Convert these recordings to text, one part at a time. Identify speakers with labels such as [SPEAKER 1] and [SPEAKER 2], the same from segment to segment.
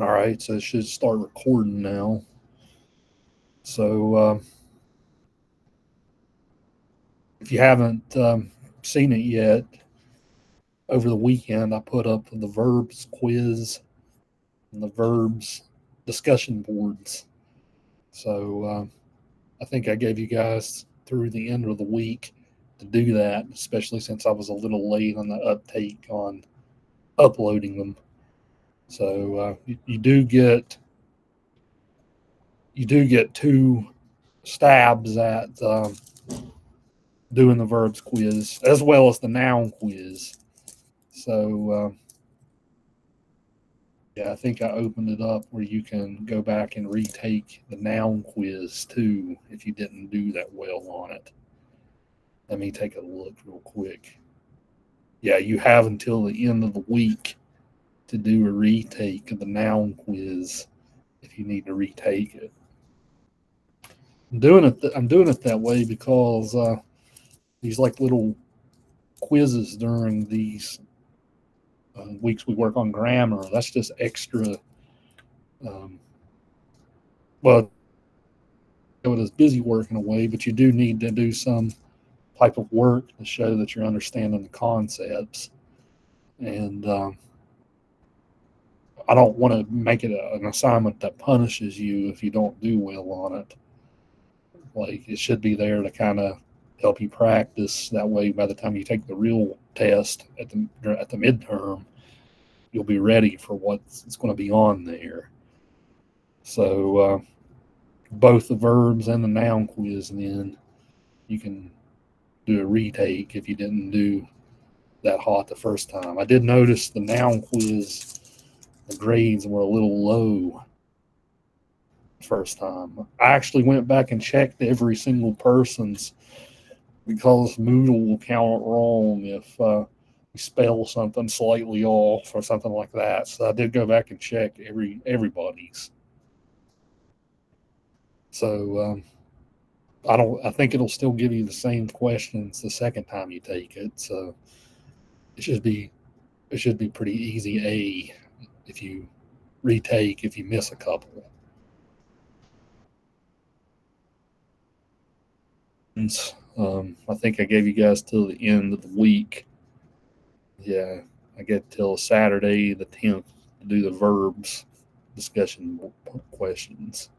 [SPEAKER 1] All right, so it should start recording now. So, if you haven't seen it yet, over the weekend I put up the verbs quiz and the verbs discussion boards. So, I think I gave you guys through the end of the week to do that, especially since I was a little late on the uptake on uploading them. So, you do get two stabs at doing the verbs quiz as well as the noun quiz. So yeah, I think I opened it up where you can go back and retake the noun quiz too if you didn't do that well on it. Let me take a look real quick. Yeah, you have until the end of the week to do a retake of the noun quiz if you need to retake it. I'm doing it that way because these like little quizzes during these weeks we work on grammar. That's just extra. Um, well, it is busy work in a way, but you do need to do some type of work to show that you're understanding the concepts. And I don't want to make it an assignment that punishes you if you don't do well on it. Like it should be there to kind of help you practice. That way, by the time you take the real test at the midterm, you'll be ready for what's going to be on there. So both the verbs and the noun quiz, and then you can do a retake if you didn't do that hot the first time. I did notice the noun quiz, the grades were a little low the first time. I actually went back and checked every single person's because Moodle will count it wrong if you spell something slightly off or something like that. So I did go back and check everybody's. So I don't. I think it'll still give you the same questions the second time you take it. So it should be it should be pretty easy. If you retake if you miss a couple. I think I gave you guys till the end of the week. Yeah, I get till Saturday the 10th to do the verbs discussion questions.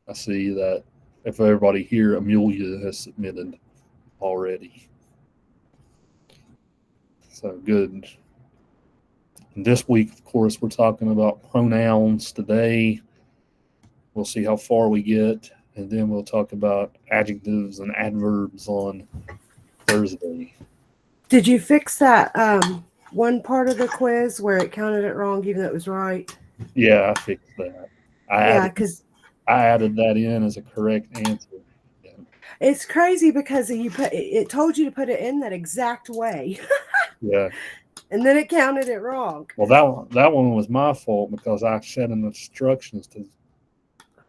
[SPEAKER 1] I see that if everybody here, Amelia has submitted already. So good. And this week, of course, we're talking about pronouns today. We'll see how far we get, and then we'll talk about adjectives and adverbs on Thursday.
[SPEAKER 2] Did you fix that one part of the quiz where it counted it wrong, even though it was right?
[SPEAKER 1] Yeah, I fixed that. I
[SPEAKER 2] Yeah,
[SPEAKER 1] added
[SPEAKER 2] because
[SPEAKER 1] I added that in as a correct answer. Yeah.
[SPEAKER 2] it's crazy because it told you to put it in that exact way,
[SPEAKER 1] Yeah.
[SPEAKER 2] and then it counted it wrong.
[SPEAKER 1] Well, that one was my fault because I set in the instructions to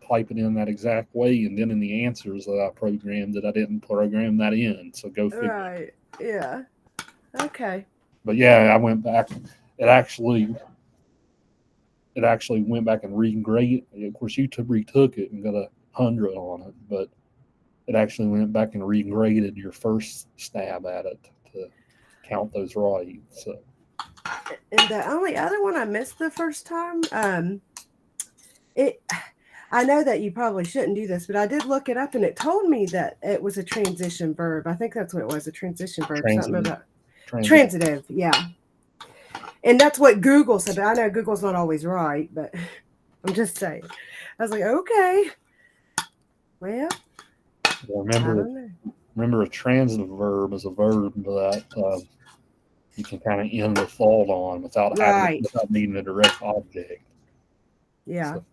[SPEAKER 1] type it in that exact way, and then in the answers that I programmed that I didn't program that in. So go figure.
[SPEAKER 2] Right. Yeah. Okay.
[SPEAKER 1] But yeah, I went back. It actually it actually went back and regraded. Of course, you retook it and got 100 on it, but it actually went back and regraded your first stab at it to count those right. So
[SPEAKER 2] And the only other one I missed the first time, it. I know that you probably shouldn't do this, but I did look it up and it told me that it was a transition verb. I think that's what it was, a transition verb. Something
[SPEAKER 1] transitive,
[SPEAKER 2] about
[SPEAKER 1] transitive.
[SPEAKER 2] transitive. Yeah. And that's what Google said. But I know Google's not always right, but I'm just saying. I was like, okay, well, I
[SPEAKER 1] Remember,
[SPEAKER 2] don't know.
[SPEAKER 1] remember, a transitive verb is a verb that you can kind of end the thought on
[SPEAKER 2] Right.
[SPEAKER 1] without needing a direct object.
[SPEAKER 2] Yeah.
[SPEAKER 1] So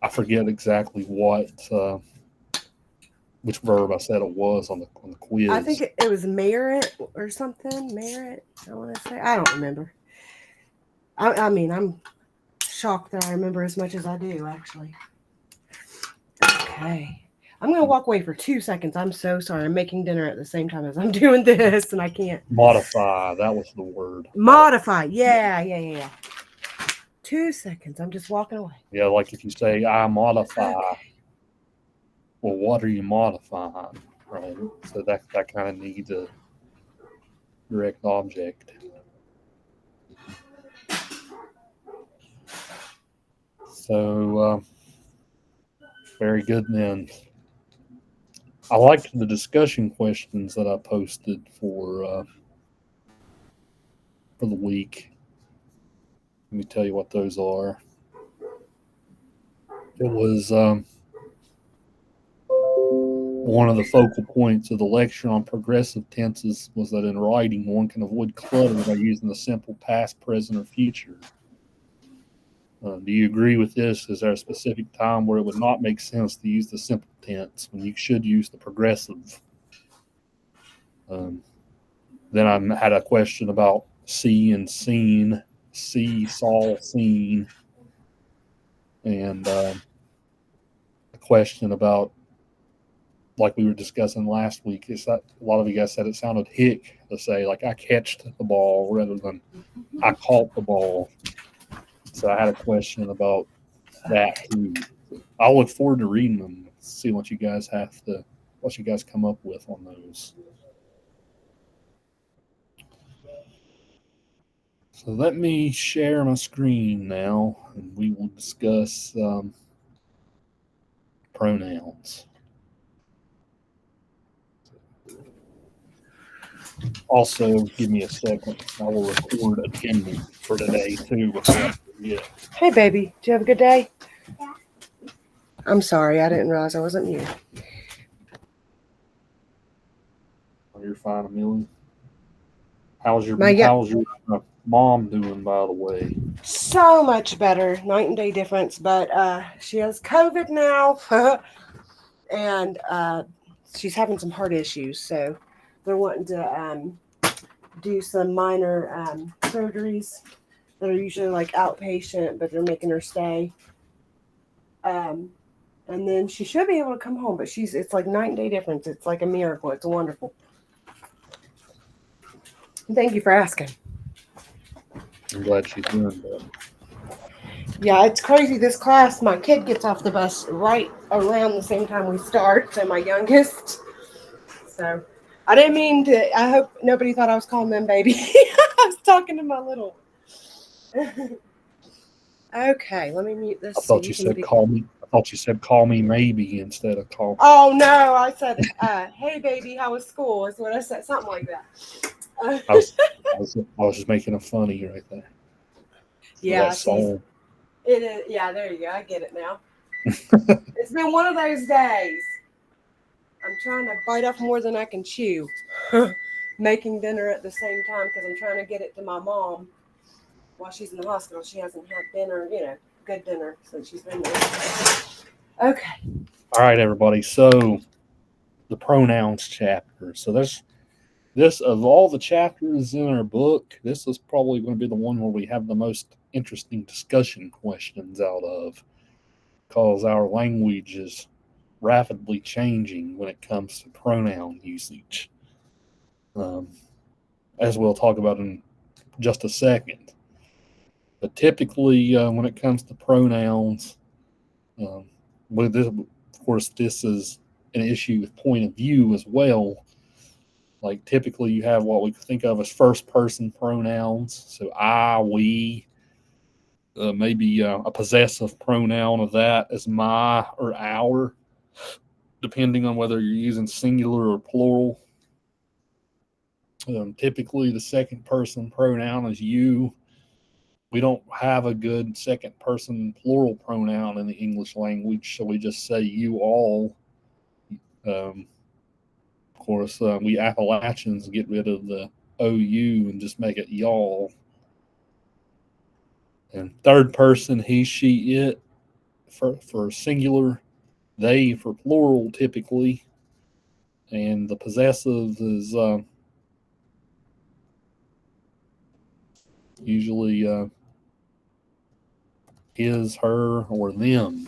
[SPEAKER 1] I forget exactly which verb I said it was on the
[SPEAKER 2] I think
[SPEAKER 1] quiz.
[SPEAKER 2] it was merit or something. Merit, I want to say. I don't remember. I mean, I'm shocked that I remember as much as I do, actually. Okay. I'm going to walk away for 2 seconds. I'm so sorry. I'm making dinner at the same time as I'm doing this, and I can't.
[SPEAKER 1] Modify, that was the word. Modify.
[SPEAKER 2] Modify. Yeah. 2 seconds. I'm just walking away.
[SPEAKER 1] Yeah, like if you say, I modify,
[SPEAKER 2] Okay.
[SPEAKER 1] well, what are you modifying, right? So that kind of needs a direct object. So, very good then. I liked the discussion questions that I posted for the week. Let me tell you what those are. It was one of the focal points of the lecture on progressive tenses was that in writing, one can avoid clutter by using the simple past, present, or future. Do you agree with this? Is there a specific time where it would not make sense to use the simple tense when you should use the progressive? Then I had a question about see and seen, see, saw, seen, and a question about, like we were discussing last week, is that a lot of you guys said it sounded hick to say, like, I catched the ball rather than I caught the ball. So I had a question about that too. I'll look forward to reading them, see what you guys come up with on those. So let me share my screen now, and we will discuss pronouns. Also, give me a second. I will record attendance for today too before I forget.
[SPEAKER 2] Hey, baby. Did you have a good day? Yeah. I'm sorry. I didn't realize I wasn't mute.
[SPEAKER 1] Oh, you're fine, Amelia. How's your mom doing, by the way?
[SPEAKER 2] So much better. Night and day difference. But she has COVID now. And she's having some heart issues. So they're wanting to do some minor surgeries that are usually like outpatient, but they're making her stay. And then she should be able to come home, but it's like night and day difference. It's like a miracle. It's wonderful. Thank you for asking.
[SPEAKER 1] I'm glad she's doing better.
[SPEAKER 2] Yeah, it's crazy. This class, my kid gets off the bus right around the same time we start, so my youngest. So I didn't mean to. I hope nobody thought I was calling them baby. I was talking to my little. Okay, let me mute this.
[SPEAKER 1] I thought you said call me. I thought you said call me maybe instead of call.
[SPEAKER 2] Oh no, I said, "Hey baby, how was school?" Is what I said, something like that.
[SPEAKER 1] I was just making a funny right there.
[SPEAKER 2] Yeah,
[SPEAKER 1] that song.
[SPEAKER 2] It is. Yeah, there you go. I get it now. It's been one of those days. I'm trying to bite off more than I can chew. Making dinner at the same time because I'm trying to get it to my mom while she's in the hospital. She hasn't had dinner, good dinner since she's been there. Okay.
[SPEAKER 1] All right, everybody. So the pronouns chapter. So this of all the chapters in our book, this is probably going to be the one where we have the most interesting discussion questions out of, because our language is rapidly changing when it comes to pronoun usage, as we'll talk about in just a second. But typically, when it comes to pronouns, with this, of course, this is an issue with point of view as well. Like typically, you have what we think of as first-person pronouns. So I, we, maybe a possessive pronoun of that is my or our, depending on whether you're using singular or plural. Typically, the second-person pronoun is you. We don't have a good second-person plural pronoun in the English language, so we just say you all. Of course, we Appalachians get rid of the OU and just make it y'all. And third person, he, she, it for singular, they for plural typically. And the possessive is usually his, her, or them.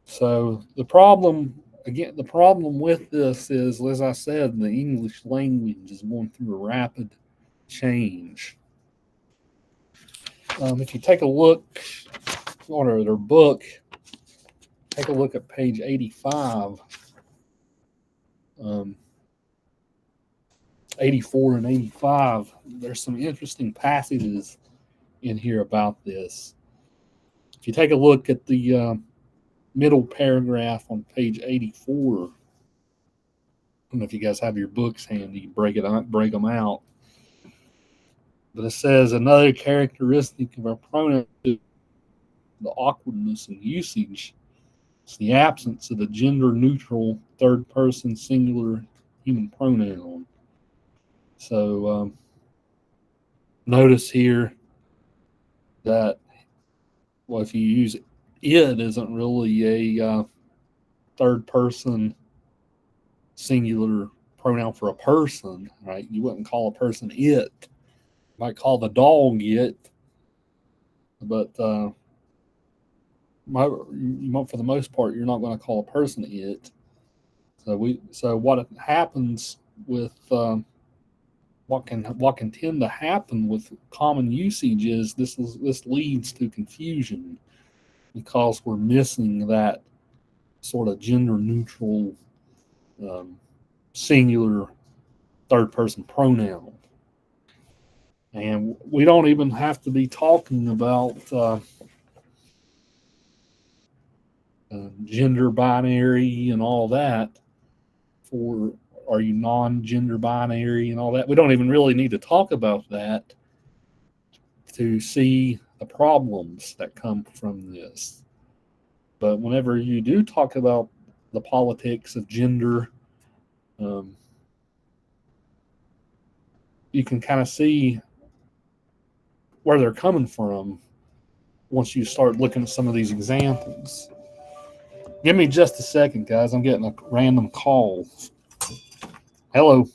[SPEAKER 1] So the problem with this is, as I said, the English language is going through a rapid change. If you take a look on their book, take a look at page 85, um, 84 and 85. There's some interesting passages in here about this. If you take a look at the middle paragraph on page 84, I don't know if you guys have your books handy, break them out. But it says another characteristic of our pronoun is the awkwardness in usage. It's the absence of a gender neutral third person singular human pronoun. So notice here that, well, if you use it isn't really a third person singular pronoun for a person, right? You wouldn't call a person it. You might call the dog it, but for the most part, you're not going to call a person it. So what happens with what can tend to happen with common usage is this leads to confusion because we're missing that sort of gender neutral um, singular third person pronoun. And we don't even have to be talking about gender binary and all that for are you non-gender binary and all that. We don't even really need to talk about that to see the problems that come from this. But whenever you do talk about the politics of gender, um, you can kind of see where they're coming from once you start looking at some of these examples. Give me just a second, guys. I'm getting a random call. Hello.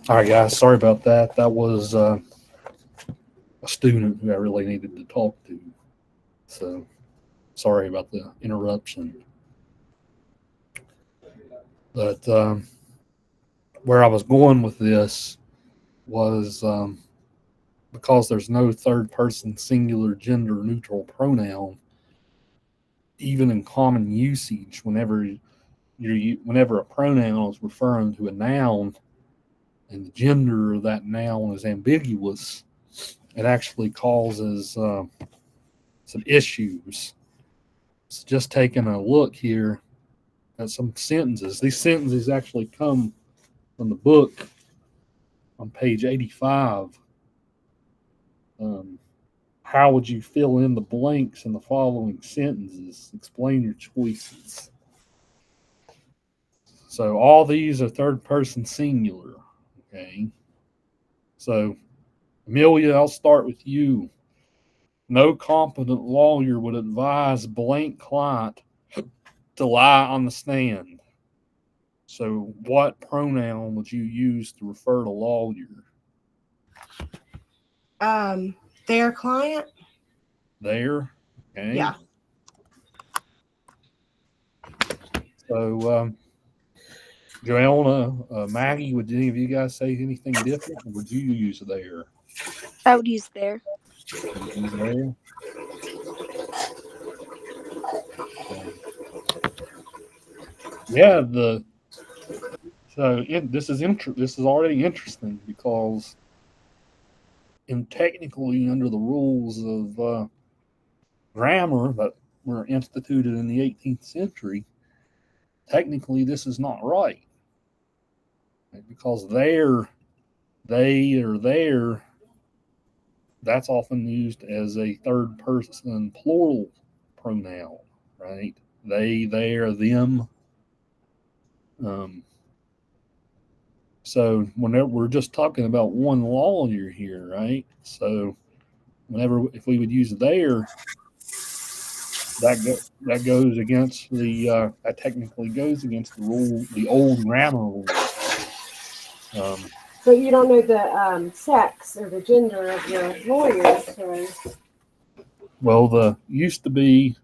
[SPEAKER 1] All right, guys. Sorry about that. That was a student who I really needed to talk to. So sorry about the interruption. But where I was going with this was because there's no third person singular gender neutral pronoun, even in common usage, whenever a pronoun is referring to a noun and the gender of that noun is ambiguous, it actually causes some issues. So just taking a look here at some sentences. These sentences actually come from the book on page 85. Um, how would you fill in the blanks in the following sentences? Explain your choices. So all these are third person singular. Okay. So, Amelia, I'll start with you. No competent lawyer would advise blank client to lie on the stand. So, what pronoun would you use to refer to lawyer?
[SPEAKER 2] Their client.
[SPEAKER 1] There. Okay.
[SPEAKER 2] Yeah.
[SPEAKER 1] So, Joanna, Maggie, would any of you guys say anything different, or would you use there?
[SPEAKER 3] I would use there.
[SPEAKER 1] Use there. Yeah. This is already interesting because, technically under the rules of grammar that were instituted in the 18th century, technically this is not right, because they or their, that's often used as a third person plural pronoun, right? They, their, them. Um, so whenever we're just talking about one lawyer here, right? So if we would use their, that goes against that technically goes against the old grammar rule.
[SPEAKER 2] But you don't know the sex or the gender of the lawyers. So.
[SPEAKER 1] Well, the used to be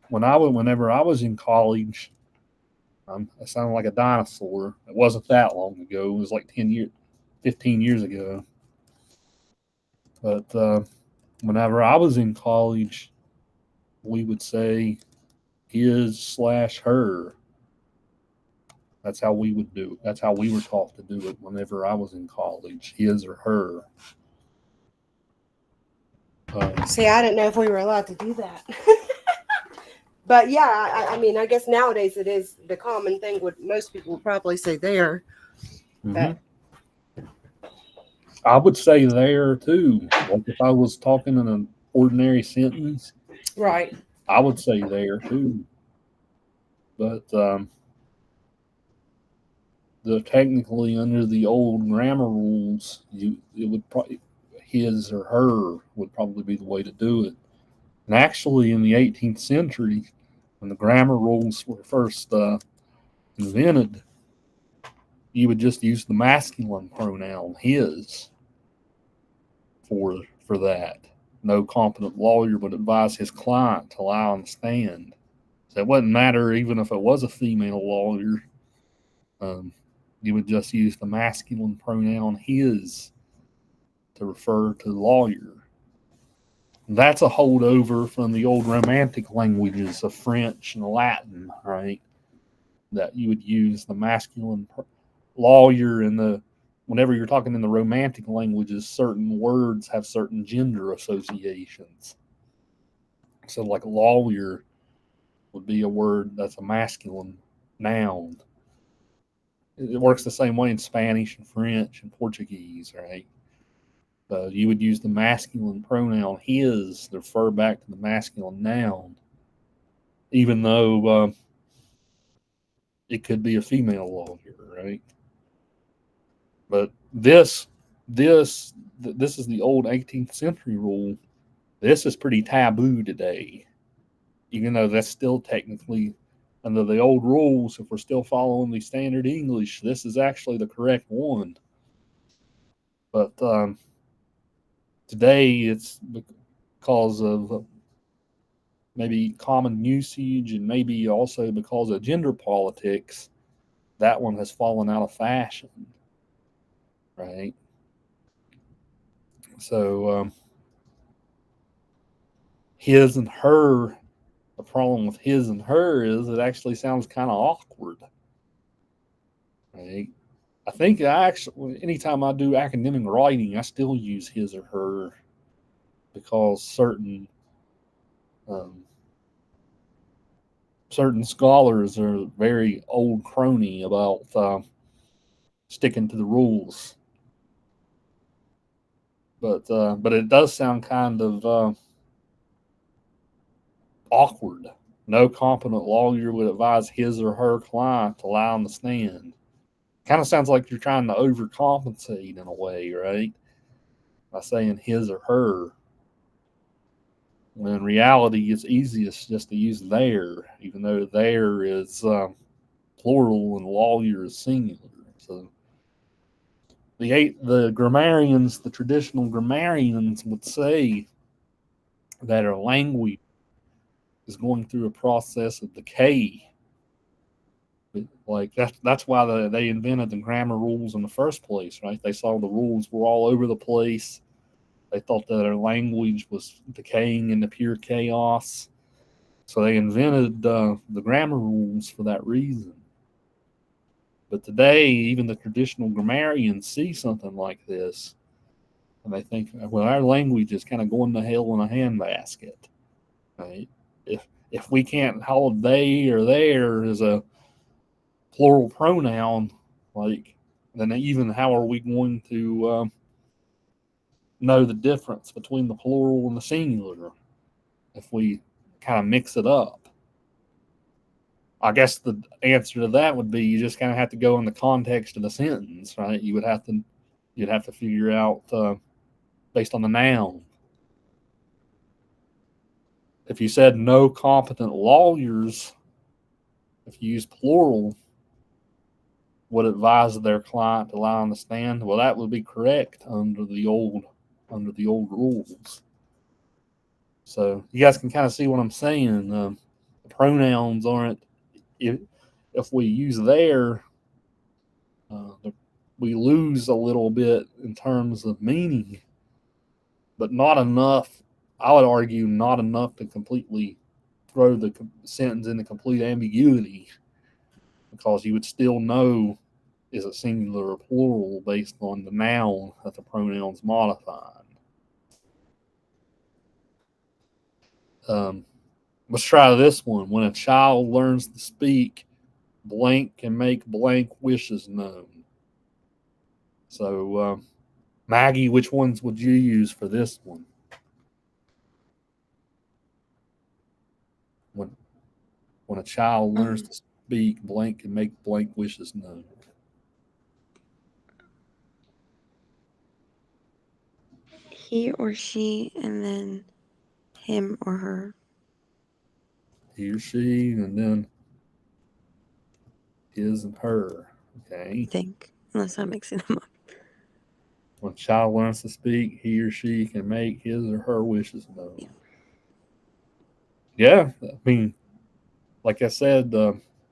[SPEAKER 1] whenever I was in college. I sounded like a dinosaur. It wasn't that long ago. It was like 15 years ago. But whenever I was in college, we would say his/her. That's how we would do it. That's how we were taught to do it whenever I was in college, his or her.
[SPEAKER 2] See, I didn't know if we were allowed to do that. But yeah, I mean, I guess nowadays it is the common thing. Most people would probably say there.
[SPEAKER 1] Mm-hmm. I would say there too. Like if I was talking in an ordinary sentence,
[SPEAKER 2] right?
[SPEAKER 1] I would say there too. But technically under the old grammar rules, it would probably his or her would probably be the way to do it. And actually, in the 18th century, when the grammar rules were first invented, you would just use the masculine pronoun his for that. No competent lawyer would advise his client to lie on the stand. So it wouldn't matter even if it was a female lawyer. You would just use the masculine pronoun his to refer to the lawyer. That's a holdover from the old Romantic languages of French and Latin, right? That you would use the masculine lawyer whenever you're talking in the Romantic languages, certain words have certain gender associations. So, like lawyer would be a word that's a masculine noun. It works the same way in Spanish and French and Portuguese, right? You would use the masculine pronoun his to refer back to the masculine noun, even though it could be a female lawyer, right? But this is the old 18th century rule. This is pretty taboo today, even though that's still technically under the old rules. If we're still following the standard English, this is actually the correct one. But today it's because of maybe common usage and maybe also because of gender politics, that one has fallen out of fashion, right? So his and her, the problem with his and her is it actually sounds kind of awkward, right? I think I actually, anytime I do academic writing, I still use his or her because um, certain scholars are very old crony about sticking to the rules. But it does sound kind of awkward. No competent lawyer would advise his or her client to lie on the stand. Kind of sounds like you're trying to overcompensate in a way, right? By saying his or her. When in reality, it's easiest just to use their, even though their is plural and lawyer is singular. So the grammarians, the traditional grammarians, would say that our language is going through a process of decay. Like that's why they invented the grammar rules in the first place, right? They saw the rules were all over the place. They thought that our language was decaying into pure chaos. So they invented the grammar rules for that reason. But today, even the traditional grammarians see something like this, and they think, well, our language is kind of going to hell in a handbasket. Right? If we can't hold they or their as a plural pronoun, like, then even how are we going to know the difference between the plural and the singular if we kind of mix it up? I guess the answer to that would be you just kind of have to go in the context of the sentence, right? You'd have to figure out based on the noun. If you said no competent lawyers, if you use plural, would advise their client to lie on the stand. Well, that would be correct under the old rules. So you guys can kind of see what I'm saying. The pronouns aren't if we use their, we lose a little bit in terms of meaning, but not enough. I would argue not enough to completely throw the sentence into complete ambiguity, because you would still know is it singular or plural based on the noun that the pronoun's modifying. Let's try this one. When a child learns to speak, blank can make blank wishes known. So, Maggie, which ones would you use for this one? When a child learns to speak, blank can make blank wishes known.
[SPEAKER 3] He or she, and then him or her.
[SPEAKER 1] He or she, and then his and her. Okay.
[SPEAKER 3] I think, unless I'm mixing them up.
[SPEAKER 1] When a child learns to speak, he or she can make his or her wishes known. Yeah, I mean, like I said,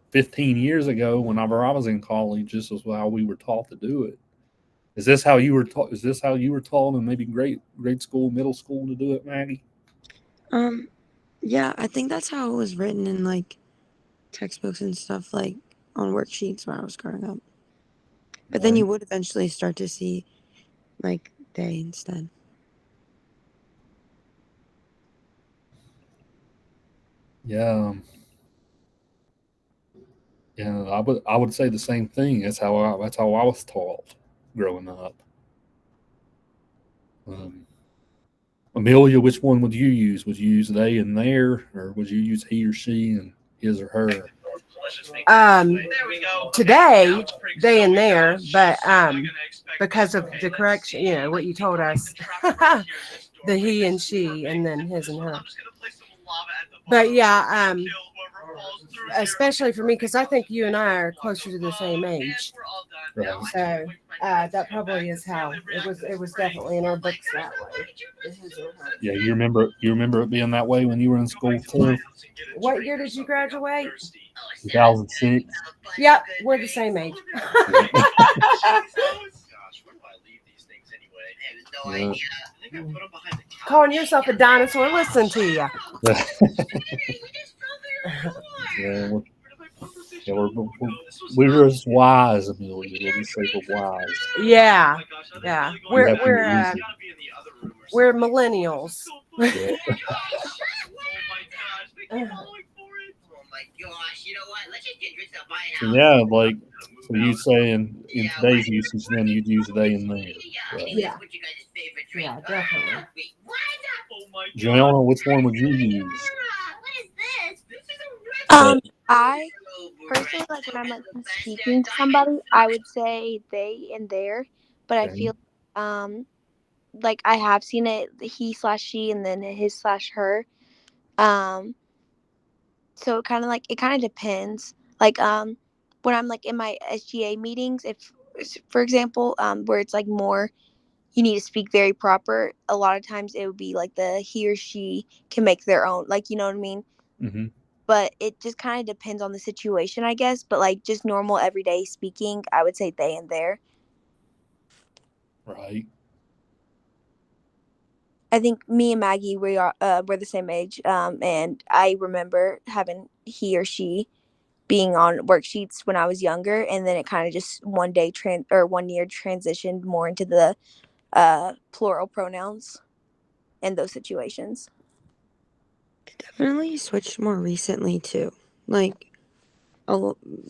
[SPEAKER 1] 15 years ago, whenever I was in college, this was how we were taught to do it. Is this how you were taught? Is this how you were taught in maybe grade school, middle school to do it, Maggie?
[SPEAKER 3] Yeah, I think that's how it was written in like textbooks and stuff, like on worksheets when I was growing up. But then you would eventually start to see like they instead.
[SPEAKER 1] Yeah. Yeah, I would say the same thing. That's how I was taught growing up. Amelia, which one would you use? Would you use they and their, or would you use he or she and his or her?
[SPEAKER 2] Today, they and their, but because of the correction, you know, what you told us, the he and she, and then his and her. But yeah, especially for me, because I think you and I are closer to the same age.
[SPEAKER 1] Right.
[SPEAKER 2] So that probably is how it was. It was definitely in our books that way. His or hers.
[SPEAKER 1] Yeah, you remember it being that way when you were in school too?
[SPEAKER 2] What year did you graduate?
[SPEAKER 1] 2006.
[SPEAKER 2] Yep, we're the same age.
[SPEAKER 1] Yeah.
[SPEAKER 2] Calling yourself a dinosaur, listen to you.
[SPEAKER 1] Yeah, we're, yeah, we're as wise, Amelia. We'll just say we're wise.
[SPEAKER 2] Yeah,
[SPEAKER 1] You have to use it.
[SPEAKER 2] we're millennials.
[SPEAKER 1] Yeah. So yeah, like so you say in today's usage, then you'd use they and there. Right.
[SPEAKER 2] Yeah, yeah, definitely.
[SPEAKER 1] Joanna, which one would you use?
[SPEAKER 3] I personally, like when I'm like speaking to somebody, I would say they and their, but I
[SPEAKER 1] Okay.
[SPEAKER 3] feel like I have seen it he slash she and then his slash her. Um, so it kind of depends. Like when I'm like in my SGA meetings, if for example, where it's like more you need to speak very proper, a lot of times it would be like the he or she can make their own, like you know what I mean?
[SPEAKER 1] Mm-hmm.
[SPEAKER 3] But it just kind of depends on the situation, I guess. But like just normal everyday speaking, I would say they and their.
[SPEAKER 1] Right.
[SPEAKER 3] I think me and Maggie we're the same age, and I remember having he or she being on worksheets when I was younger, and then it kind of just one year transitioned more into the plural pronouns in those situations.
[SPEAKER 4] Definitely switched more recently too. Like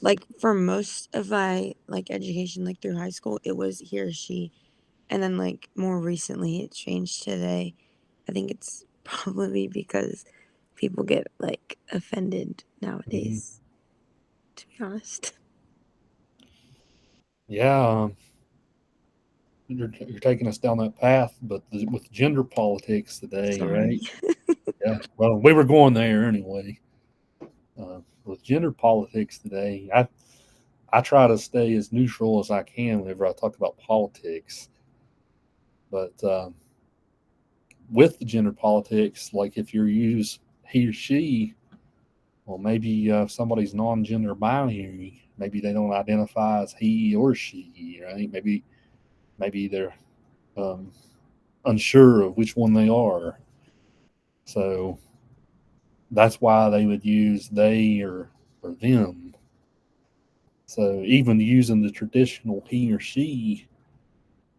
[SPEAKER 4] like for most of my like education, like through high school, it was he or she, and then like more recently, it changed to they. I think it's probably because people get like offended
[SPEAKER 1] Mm-hmm.
[SPEAKER 4] nowadays. To be honest,
[SPEAKER 1] Yeah, you're taking us down that path, but with gender politics today,
[SPEAKER 4] sorry.
[SPEAKER 1] right? Yeah. Well, we were going there anyway. With gender politics today, I try to stay as neutral as I can whenever I talk about politics. But with the gender politics, like if you use he or she, well, maybe somebody's non-gender binary. Maybe they don't identify as he or she, right? Maybe they're um, unsure of which one they are. So that's why they would use they or them. So even using the traditional he or she,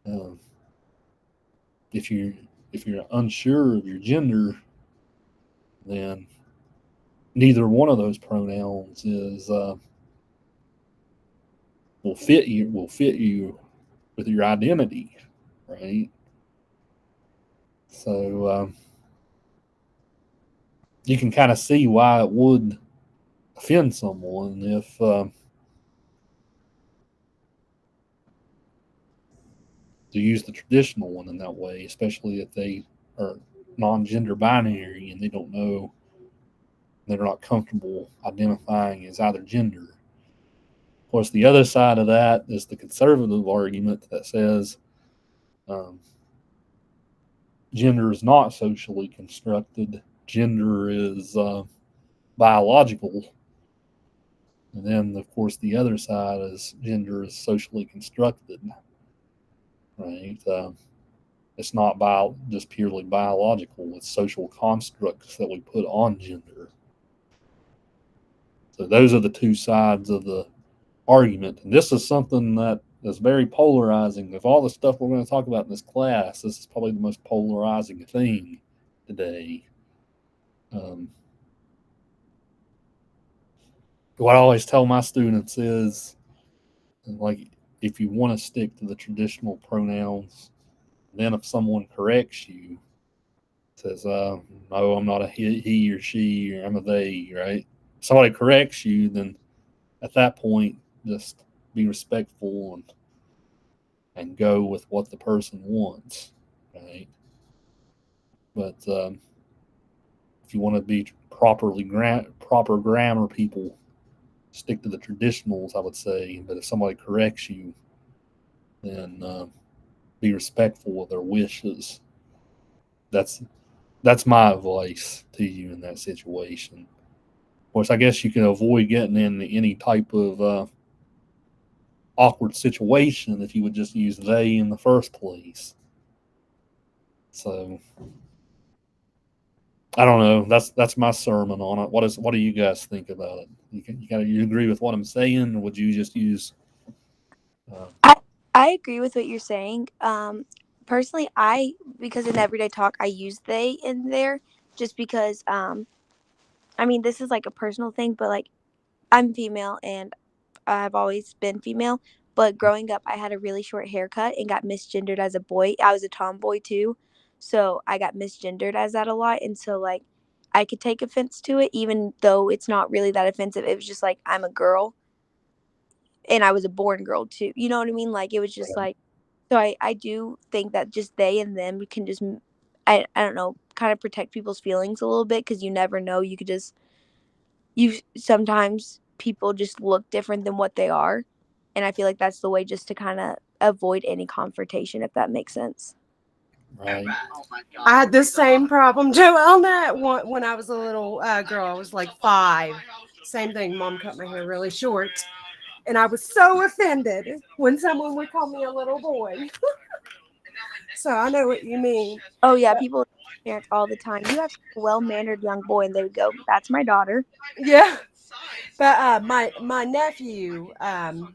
[SPEAKER 1] um, if you if you're unsure of your gender, then neither one of those pronouns is will fit you with your identity, right? So you can kind of see why it would offend someone if to use the traditional one in that way, especially if they are non-gender binary and they don't know, they're not comfortable identifying as either gender. Of course, the other side of that is the conservative argument that says um, gender is not socially constructed. Gender is biological. And then, of course, the other side is gender is socially constructed, right? It's not just purely biological. It's social constructs that we put on gender. So those are the two sides of the argument. And this is something that is very polarizing. Of all the stuff we're going to talk about in this class, this is probably the most polarizing thing today. Um, what I always tell my students is, like, if you want to stick to the traditional pronouns, then if someone corrects you, says, no, I'm not a he or she, or I'm a they, right? Somebody corrects you, then at that point, just be respectful and go with what the person wants, right? But if you want to be proper grammar people, stick to the traditionals, I would say. But if somebody corrects you, then be respectful of their wishes. That's that's my advice to you in that situation. Of course, I guess you can avoid getting in any type of awkward situation if you would just use they in the first place. So I don't know. That's my sermon on it. What do you guys think about it? You agree with what I'm saying, or would you just use? Uh,
[SPEAKER 3] I I agree with what you're saying. Personally, because in everyday talk I use they in there just because I mean this is like a personal thing, but like I'm female and I've always been female. But growing up, I had a really short haircut and got misgendered as a boy. I was a tomboy too, so I got misgendered as that a lot, and so like I could take offense to it, even though it's not really that offensive. It was just like I'm a girl and I was a born girl too. You know what I mean? Like it was just like so I do think that just they and them can just I don't know, kind of protect people's feelings a little bit because you never know. You could just you sometimes people just look different than what they are, and I feel like that's the way just to kind of avoid any confrontation, if that makes sense.
[SPEAKER 1] right.
[SPEAKER 2] I had the same problem, Joanna, when I was a little girl. I was like 5. Same thing. Mom cut my hair really short. And I was so offended when someone would call me a little boy. So I know what you mean.
[SPEAKER 3] Oh yeah,
[SPEAKER 2] But,
[SPEAKER 3] people parents all the time. You have a well-mannered young boy, and they would go, "That's my daughter."
[SPEAKER 2] yeah. But my nephew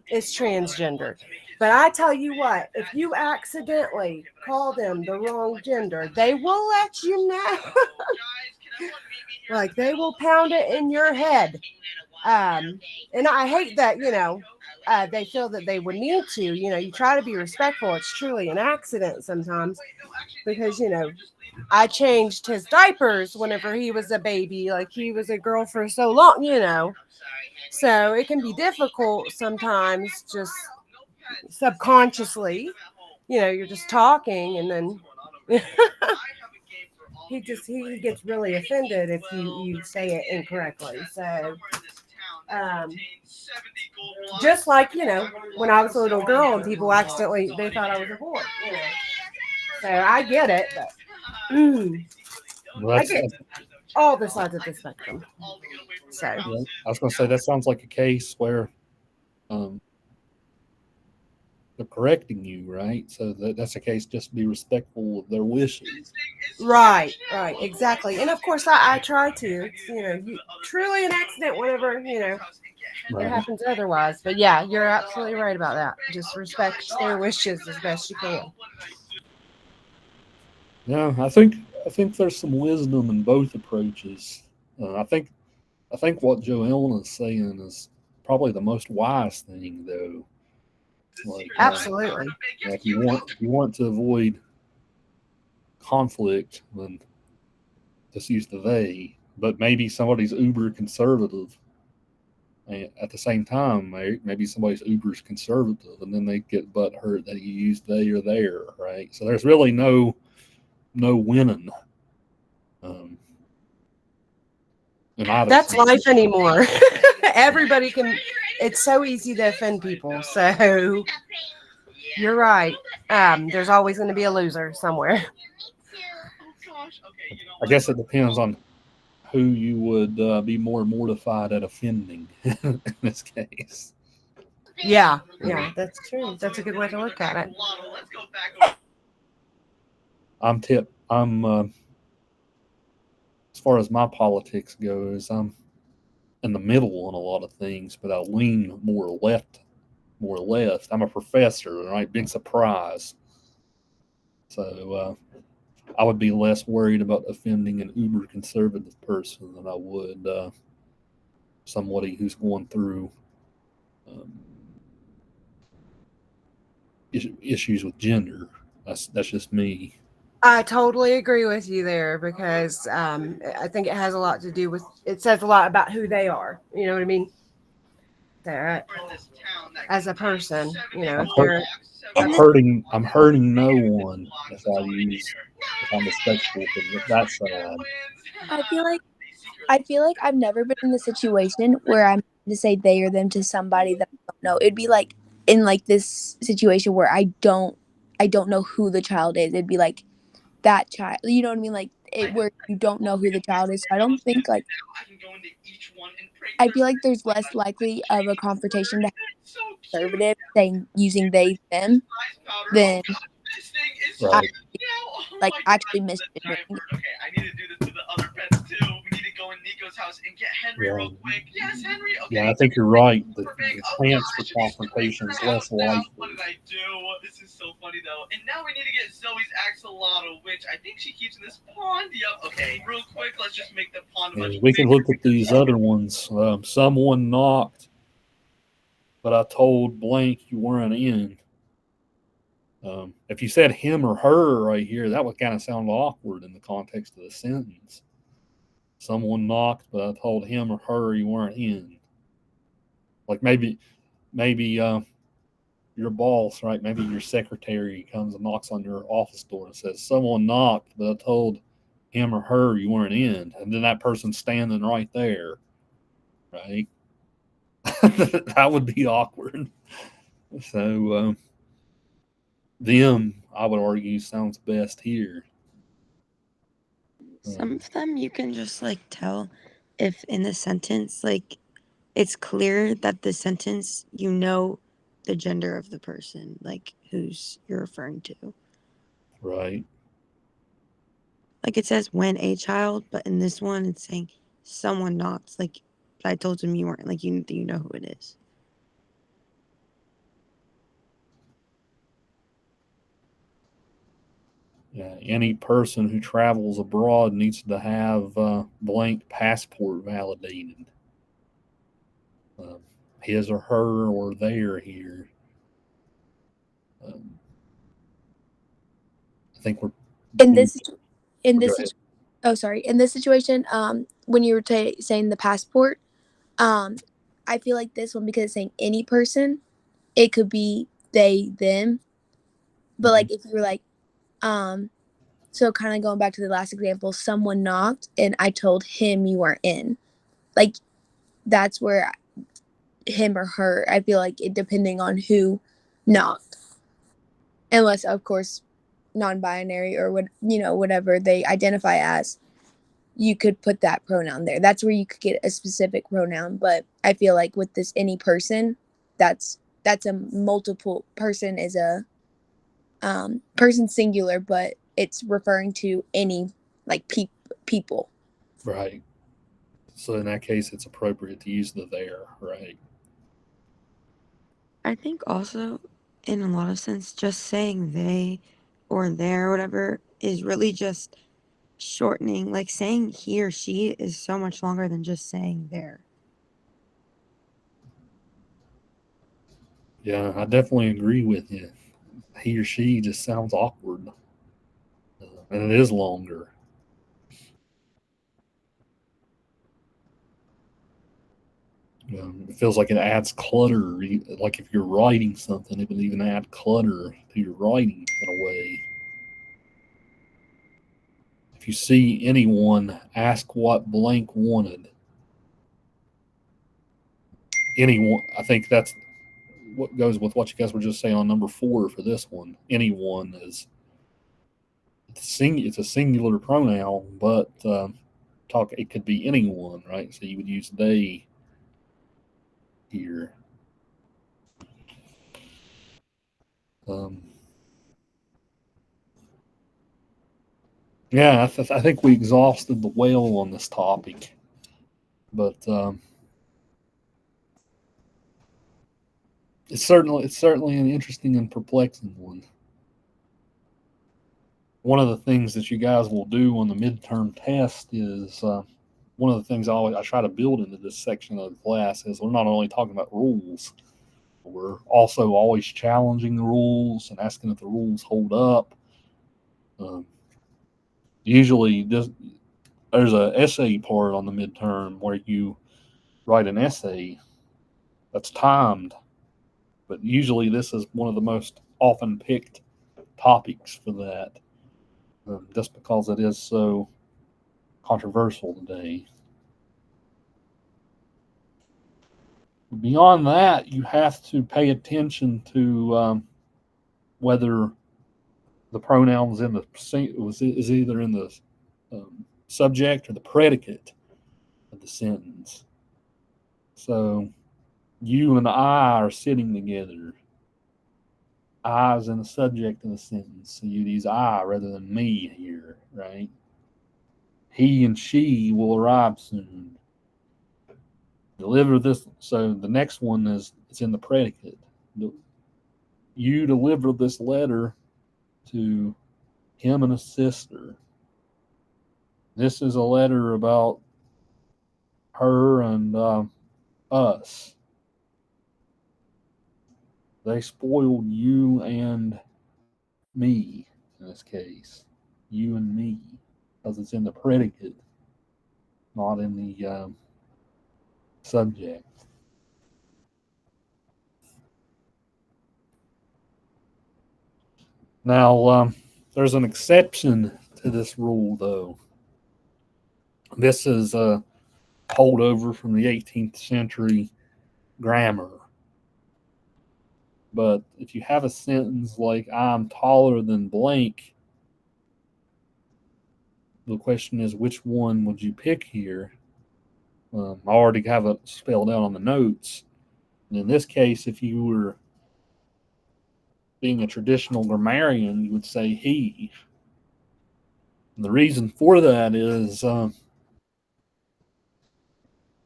[SPEAKER 2] is transgender. But I tell you what, if you accidentally call them the wrong gender, they will let you know. Like they will pound it in your head. And I hate that, they feel that they would need to. You try to be respectful. It's truly an accident sometimes because, I changed his diapers whenever he was a baby. Like he was a girl for so long. So it can be difficult sometimes just subconsciously. You're just talking and then he gets really offended if you say it incorrectly. So um, just like when I was a little girl and people accidentally they thought I was a boy. So I get it, but
[SPEAKER 1] Well,
[SPEAKER 2] I get all the sides of the spectrum. So
[SPEAKER 1] yeah, I was going to say that sounds like a case where um, they're correcting you, right? So that's a case. Just be respectful of their wishes.
[SPEAKER 2] right, exactly. And of course I try to. It's truly an accident whenever it
[SPEAKER 1] Right.
[SPEAKER 2] happens otherwise. But yeah, you're absolutely right about that. Just respect their wishes as best you can.
[SPEAKER 1] Yeah, I think there's some wisdom in both approaches. I think what Joellen is saying is probably the most wise thing, though. Like,
[SPEAKER 2] Absolutely.
[SPEAKER 1] if you want to avoid conflict, then just use the they. But maybe somebody's uber conservative, and at the same time, maybe somebody's uber conservative, and then they get butt hurt that you use they or their, right? So there's really no winning um, in either
[SPEAKER 2] That's
[SPEAKER 1] scenario.
[SPEAKER 2] life anymore. Everybody can. It's so easy to offend people. So you're right. There's always going to be a loser somewhere.
[SPEAKER 1] I guess it depends on who you would be more mortified at offending in this case.
[SPEAKER 2] Yeah, that's true. That's a good way to look at it.
[SPEAKER 1] I'm as far as my politics goes, I'm in the middle on a lot of things, but I lean more left, more left. I'm a professor, right? Big surprise. So I would be less worried about offending an uber conservative person than I would somebody who's going through um, issues with gender. That's just me.
[SPEAKER 2] I totally agree with you there because I think it has a lot to do with. It says a lot about who they are. You know what I mean? They're, as a person,
[SPEAKER 1] I'm
[SPEAKER 2] if
[SPEAKER 1] hurt.
[SPEAKER 2] they're
[SPEAKER 1] I'm
[SPEAKER 3] And this,
[SPEAKER 1] hurting. I'm hurting no one if I'm respectful to that side.
[SPEAKER 3] I feel like I feel like I've never been in the situation where I'm to say they or them to somebody that I don't know. It'd be like in like this situation where I don't know who the child is. It'd be like that child. You know what I mean? Like it where you don't know who the child is. So I don't think like I feel like there's less likely of a confrontation to have conservative saying using they them than
[SPEAKER 1] Right.
[SPEAKER 3] actually, like actually misgendering it.
[SPEAKER 1] Yeah. Yeah, I think you're right. The chance for confrontation is less likely. And we can look at these other ones. Someone knocked, but I told blank you weren't in. If you said him or her right here, that would kind of sound awkward in the context of the sentence. Someone knocked, but I told him or her you weren't in. Like maybe your boss, right? Maybe your secretary comes and knocks on your office door and says, "Someone knocked, but I told him or her you weren't in," and then that person's standing right there, right? That would be awkward. So them, I would argue, sounds best here.
[SPEAKER 4] Some of them you can just like tell if in the sentence, like it's clear that the sentence, you know, the gender of the person, like who's you're referring to.
[SPEAKER 1] Right.
[SPEAKER 4] Like it says when a child, but in this one it's saying someone knocks. Like I told him you weren't. Like you know who it is.
[SPEAKER 1] Yeah, any person who travels abroad needs to have blank passport validated. His or her or their here. Um, I think we're
[SPEAKER 3] In this in
[SPEAKER 1] Go
[SPEAKER 3] this
[SPEAKER 1] ahead.
[SPEAKER 3] oh sorry in this situation when you were saying the passport I feel like this one because it's saying any person it could be they them but
[SPEAKER 1] Mhm.
[SPEAKER 3] like if you were like um so kind of going back to the last example someone knocked and I told him you weren't in like that's where him or her I feel like it depending on who knocked unless of course non-binary or what whatever they identify as you could put that pronoun there. That's where you could get a specific pronoun. But I feel like with this any person, that's a multiple person is a person singular, but it's referring to any like people.
[SPEAKER 1] Right. So in that case, it's appropriate to use the there, right?
[SPEAKER 4] I think also, in a lot of sense, just saying they or their or whatever is really just shortening. Like saying he or she is so much longer than just saying there.
[SPEAKER 1] Yeah, I definitely agree with you. He or she just sounds awkward, and it is longer. It feels like it adds clutter. Like if you're writing something, it would even add clutter to your writing in a way. If you see anyone, ask what blank wanted. Anyone, I think that's what goes with what you guys were just saying on number 4 for this one. Anyone is it's a singular pronoun, but talk it could be anyone, right? So you would use they here. Um, yeah, I think we exhausted the whale on this topic, but it's certainly an interesting and perplexing one. One of the things that you guys will do on the midterm test is one of the things I try to build into this section of the class is we're not only talking about rules, we're also always challenging the rules and asking if the rules hold up. Um, usually, there's an essay part on the midterm where you write an essay that's timed, but usually this is one of the most often picked topics for that, just because it is so controversial today. Beyond that, you have to pay attention to whether the pronouns in the is either in the subject or the predicate of the sentence. So you and I are sitting together. I is in the subject of the sentence, so you'd use I rather than me here, right? He and she will arrive soon. Deliver this. So the next one is it's in the predicate. You deliver this letter to him and his sister. This is a letter about her and us. They spoiled you and me in this case. You and me. Because it's in the predicate, not in the subject. Now, there's an exception to this rule, though. This is a holdover from the 18th century grammar. But if you have a sentence like, I'm taller than blank, the question is, which one would you pick here? I already have it spelled out on the notes. And in this case, if you were being a traditional grammarian, you would say he. And the reason for that is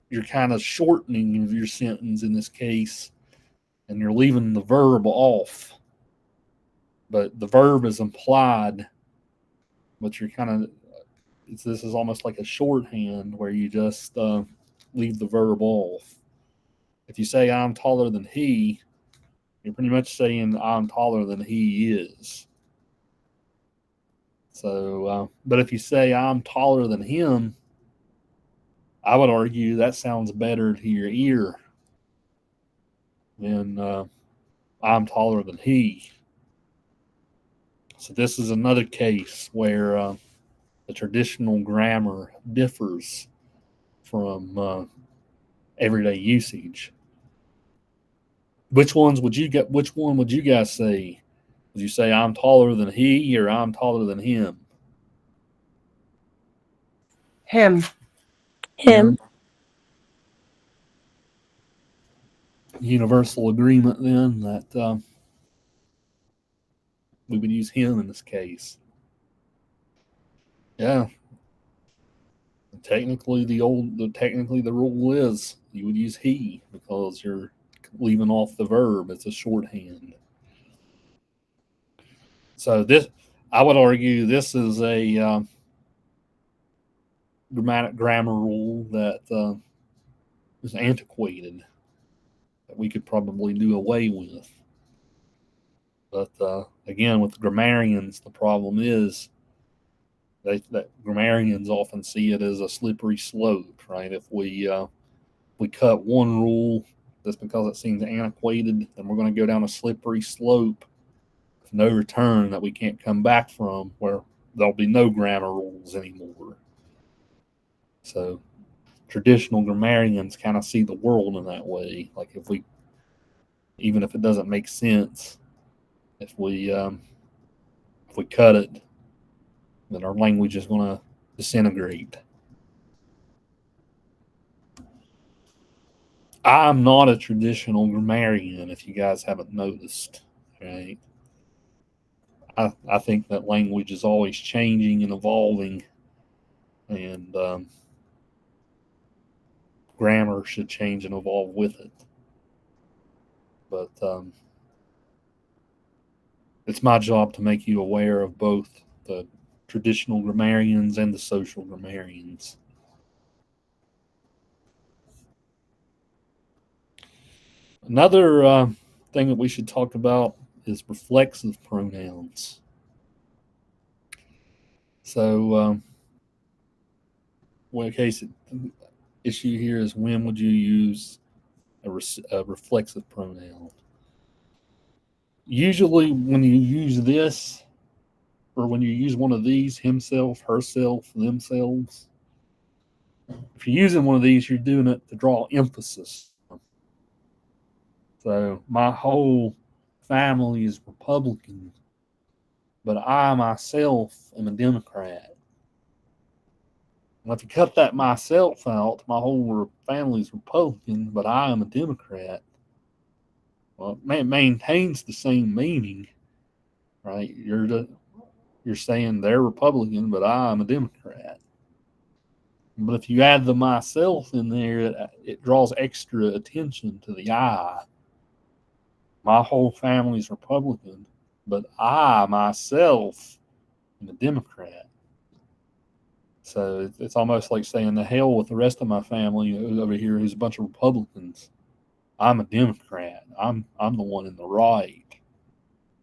[SPEAKER 1] you're kind of shortening your sentence in this case, and you're leaving the verb off. But the verb is implied, but you're kind of, this is almost like a shorthand where you just leave the verb off. If you say I'm taller than he, you're pretty much saying I'm taller than he is. So, but if you say I'm taller than him, I would argue that sounds better to your ear than I'm taller than he. So this is another case where the traditional grammar differs from everyday usage. Which one would you guys say? Would you say I'm taller than he or I'm taller than him?
[SPEAKER 2] Him.
[SPEAKER 3] Him.
[SPEAKER 1] Universal agreement then that we would use him in this case. Yeah. Technically the rule is you would use he because you're leaving off the verb. It's a shorthand. So this, I would argue, this is a grammar rule that is antiquated that we could probably do away with. But again, with the grammarians, the problem is that grammarians often see it as a slippery slope, right? If we cut one rule just because it seems antiquated, then we're going to go down a slippery slope with no return that we can't come back from, where there'll be no grammar rules anymore. So traditional grammarians kind of see the world in that way. Like even if it doesn't make sense, if we cut it, then our language is going to disintegrate. I'm not a traditional grammarian, if you guys haven't noticed, right? I think that language is always changing and evolving, and grammar should change and evolve with it. But it's my job to make you aware of both the traditional grammarians and the social grammarians. Another thing that we should talk about is reflexive pronouns. So, one case issue here is, when would you use a reflexive pronoun? Usually, when you use this, or when you use one of these, himself, herself, themselves, if you're using one of these, you're doing it to draw emphasis. So my whole family is Republican, but I myself am a Democrat. And if you cut that myself out, my whole family's Republican, but I am a Democrat. Well, it maintains the same meaning, right? You're saying they're Republican, but I'm a Democrat. But if you add the myself in there, it draws extra attention to the I. My whole family's Republican, but I myself am a Democrat. So it's almost like saying the hell with the rest of my family over here who's a bunch of Republicans. I'm a Democrat. I'm the one in the right.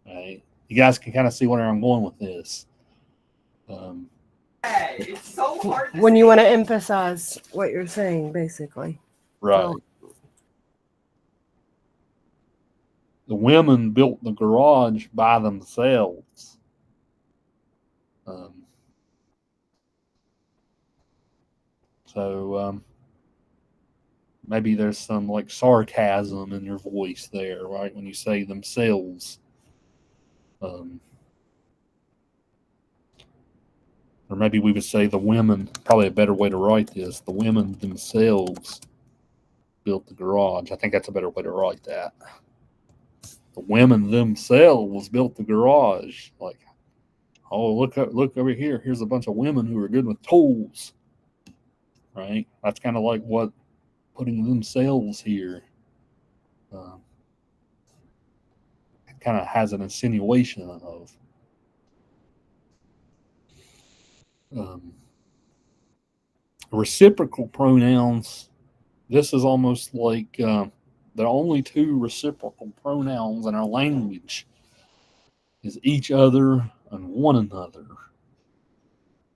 [SPEAKER 1] Right? You guys can kind of see where I'm going with this.
[SPEAKER 2] It's so hard when you want to emphasize what you're saying, basically.
[SPEAKER 1] Right.
[SPEAKER 2] So,
[SPEAKER 1] the women built the garage by themselves. So maybe there's some like sarcasm in your voice there, right? When you say themselves. Or maybe we would say the women, probably a better way to write this, the women themselves built the garage. I think that's a better way to write that. The women themselves built the garage. Like, oh, look over here. Here's a bunch of women who are good with tools. Right? That's kind of like what putting themselves here kind of has an insinuation of. Reciprocal pronouns, this is almost like the only two reciprocal pronouns in our language is each other and one another.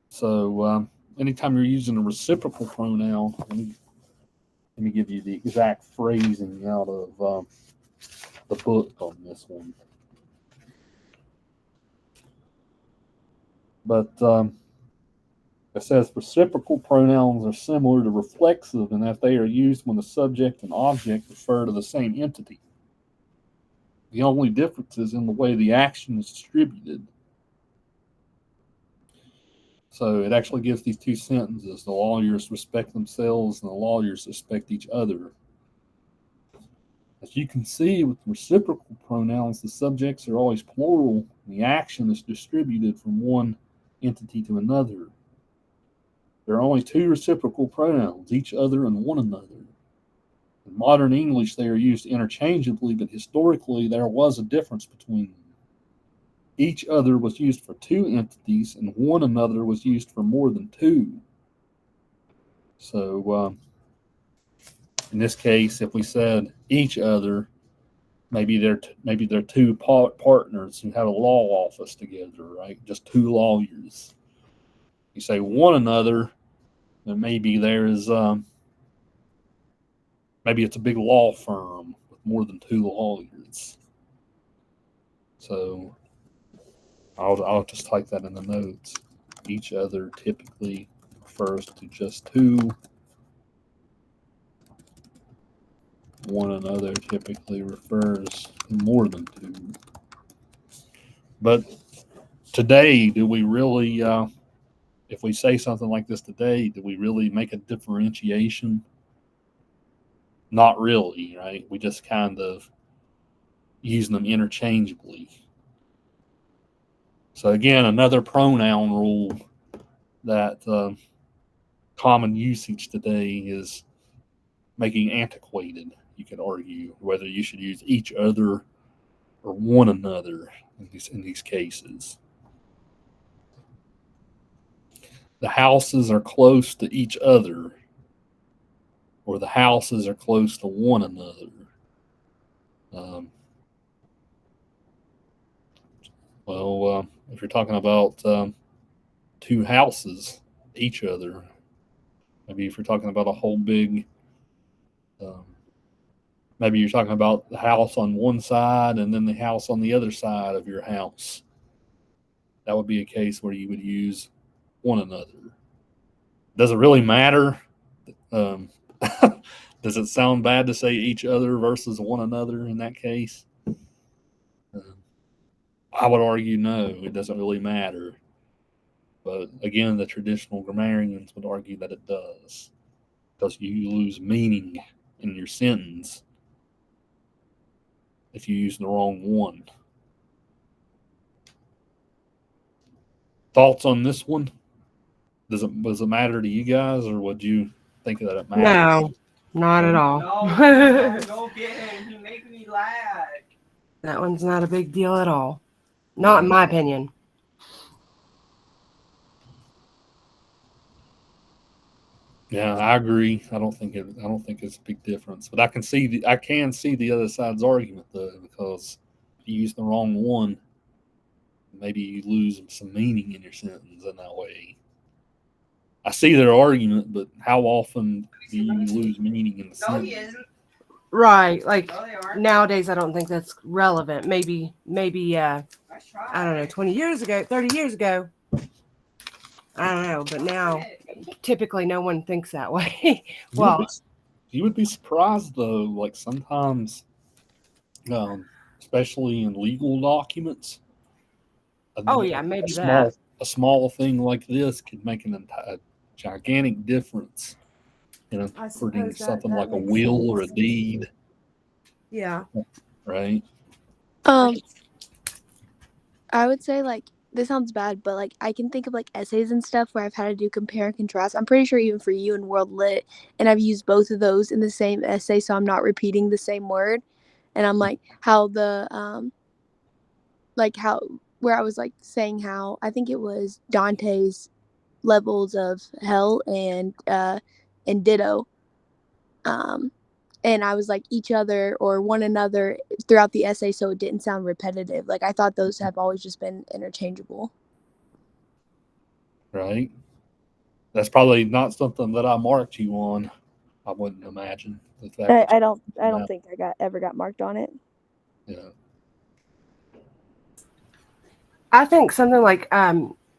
[SPEAKER 1] So anytime you're using a reciprocal pronoun, let me give you the exact phrasing out of the book on this one. But it says reciprocal pronouns are similar to reflexive in that they are used when the subject and object refer to the same entity. The only difference is in the way the action is distributed. So it actually gives these two sentences. The lawyers respect themselves and the lawyers respect each other. As you can see with reciprocal pronouns, the subjects are always plural and the action is distributed from one entity to another. There are only two reciprocal pronouns, each other and one another. In modern English, they are used interchangeably, but historically there was a difference between them. Each other was used for two entities, and one another was used for more than two. So, in this case, if we said each other, maybe they're two partners who have a law office together, right? Just two lawyers. You say one another, then maybe there's maybe it's a big law firm with more than two lawyers. So I'll just type that in the notes. Each other typically refers to just two. One another typically refers to more than two. But today, do we really, if we say something like this today, do we really make a differentiation? Not really, right? We just kind of using them interchangeably. So again, another pronoun rule that common usage today is making antiquated. You could argue whether you should use each other or one another in these cases. The houses are close to each other, or the houses are close to one another. If you're talking about two houses, each other, maybe if you're talking about a whole big, maybe you're talking about the house on one side and then the house on the other side of your house. That would be a case where you would use one another. Does it really matter? Does it sound bad to say each other versus one another in that case? I would argue no, it doesn't really matter. But again, the traditional grammarians would argue that it does, because you lose meaning in your sentence if you use the wrong one. Thoughts on this one? Does it matter to you guys, or would you think that it matters?
[SPEAKER 2] No, not at all.
[SPEAKER 5] No kidding. He makes me laugh.
[SPEAKER 2] That one's not a big deal at all. Not in my opinion.
[SPEAKER 1] Yeah, I agree. I don't think it's a big difference, but I can see the other side's argument though, because if you use the wrong one, maybe you lose some meaning in your sentence in that way. I see their argument, but how often do you lose meaning in the
[SPEAKER 5] No,
[SPEAKER 1] sentence?
[SPEAKER 5] he isn't.
[SPEAKER 2] Right. Like
[SPEAKER 5] No, they aren't.
[SPEAKER 2] nowadays, I don't think that's relevant. Maybe, I don't know, 20 years ago, 30 years ago. I don't know. But now, typically, no one thinks that way. Well,
[SPEAKER 1] You would be surprised though, like sometimes, especially in legal documents.
[SPEAKER 2] oh yeah, maybe
[SPEAKER 1] a small thing like this could make a gigantic difference in interpreting something like a will or a deed.
[SPEAKER 2] Yeah.
[SPEAKER 1] Right.
[SPEAKER 3] I would say like this sounds bad, but like I can think of like essays and stuff where I've had to do compare and contrast. I'm pretty sure even for you in World Lit, and I've used both of those in the same essay, so I'm not repeating the same word. And I'm like how the like how where I was like saying how I think it was Dante's levels of hell and ditto. And I was like each other or one another throughout the essay, so it didn't sound repetitive. Like I thought those have always just been interchangeable.
[SPEAKER 1] Right. That's probably not something that I marked you on. I wouldn't imagine.
[SPEAKER 3] I don't think I ever got marked on it.
[SPEAKER 1] Yeah.
[SPEAKER 2] I think something like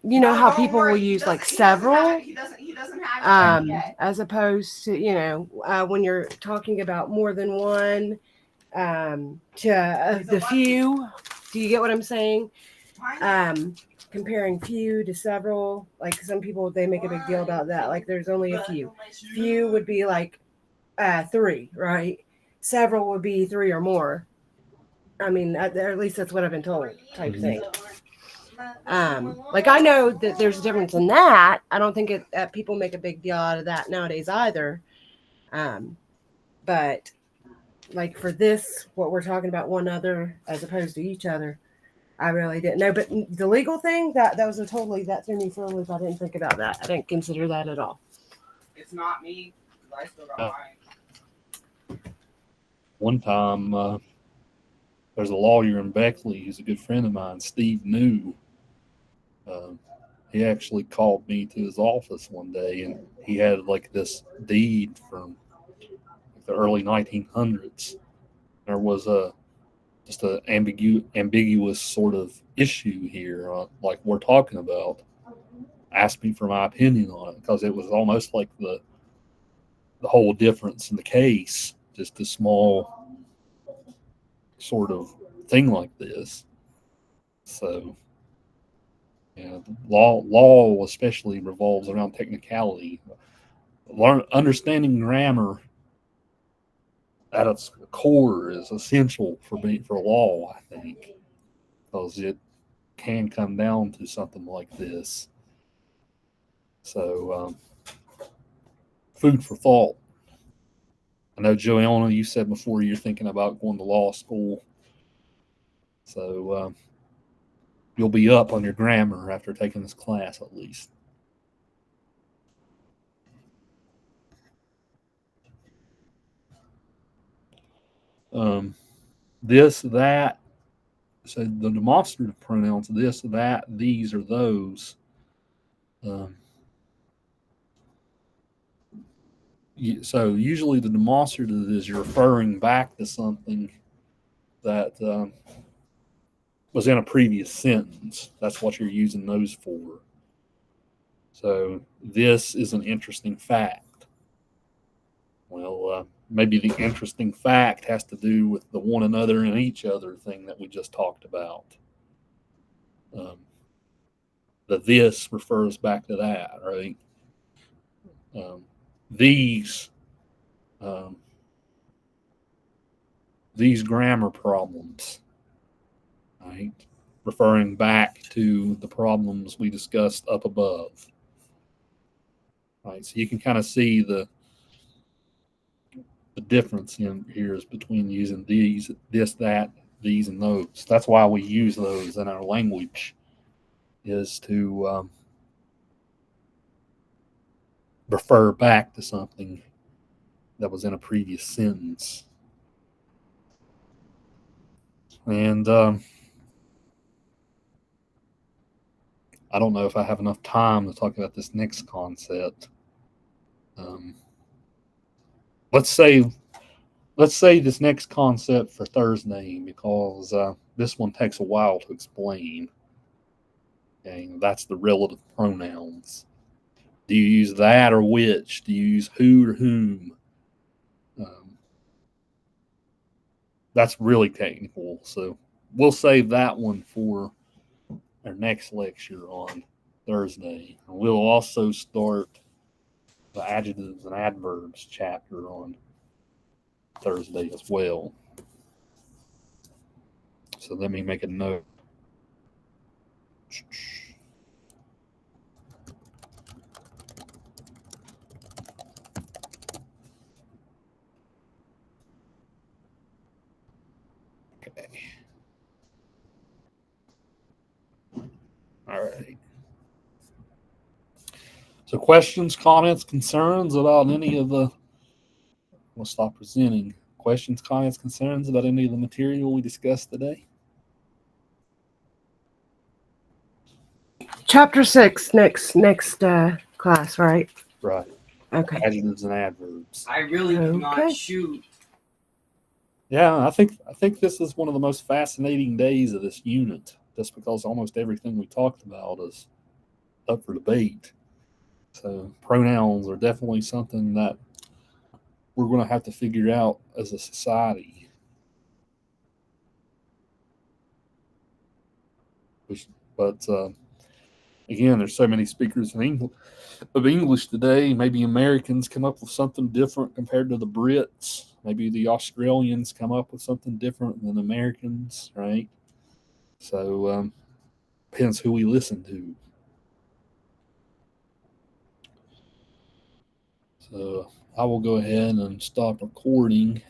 [SPEAKER 2] you know how people will use like several
[SPEAKER 5] He doesn't have it yet.
[SPEAKER 2] as opposed to when you're talking about more than one to the few. Do you get what I'm saying? Comparing few to several, like some people, they make a big deal about that, like there's only a few would be like 3, right? Several would be 3 or more. I mean, at least that's what I've been told, type thing. Like I know that there's a difference in that. I don't think people make a big deal out of that nowadays either. But like for this, what we're talking about, one other as opposed to each other, I really didn't know. But the legal thing, that was that threw me for a loop. I didn't think about that. I didn't consider that at all.
[SPEAKER 5] It's not me, because I still got mine.
[SPEAKER 1] One time, there's a lawyer in Beckley who's a good friend of mine, Steve New. He actually called me to his office one day, and he had like this deed from the early 1900s. There was just an ambiguous sort of issue here, like we're talking about. Asked me for my opinion on it because it was almost like the whole difference in the case, just a small sort of thing like this. So, yeah, law especially revolves around technicality. Understanding grammar at its core is essential for law, I think, because it can come down to something like this. So, food for thought. I know, Joanna, you said before you're thinking about going to law school. So, you'll be up on your grammar after taking this class, at least. This, that. So the demonstrative pronouns, this, that, these, or those. So usually the demonstrative is you're referring back to something that was in a previous sentence. That's what you're using those for. So this is an interesting fact. Well, maybe the interesting fact has to do with the one another and each other thing that we just talked about. The this refers back to that, right? Um, these um, these grammar problems, right? Referring back to the problems we discussed up above. Right, so you can kind of see the difference in here is between using these, this, that, these, and those. That's why we use those in our language, is to refer back to something that was in a previous sentence. And I don't know if I have enough time to talk about this next concept. Let's say this next concept for Thursday, because this one takes a while to explain. Okay, that's the relative pronouns. Do you use that or which? Do you use who or whom? That's really technical, so we'll save that one for our next lecture on Thursday. We'll also start the adjectives and adverbs chapter on Thursday as well. So let me make a note. Okay. All right. So questions, comments, concerns about any of the, we'll stop presenting. Questions, comments, concerns about any of the material we discussed today?
[SPEAKER 2] Chapter 6 next class, right?
[SPEAKER 1] Right.
[SPEAKER 2] Okay.
[SPEAKER 1] Adjectives and adverbs.
[SPEAKER 5] I really do not
[SPEAKER 2] Okay.
[SPEAKER 5] shoot.
[SPEAKER 1] Yeah, I think this is one of the most fascinating days of this unit, just because almost everything we talked about is up for debate. So pronouns are definitely something that we're going to have to figure out as a society. But again, there's so many speakers of English today. Maybe Americans come up with something different compared to the Brits. Maybe the Australians come up with something different than Americans, right? So depends who we listen to. So I will go ahead and stop recording.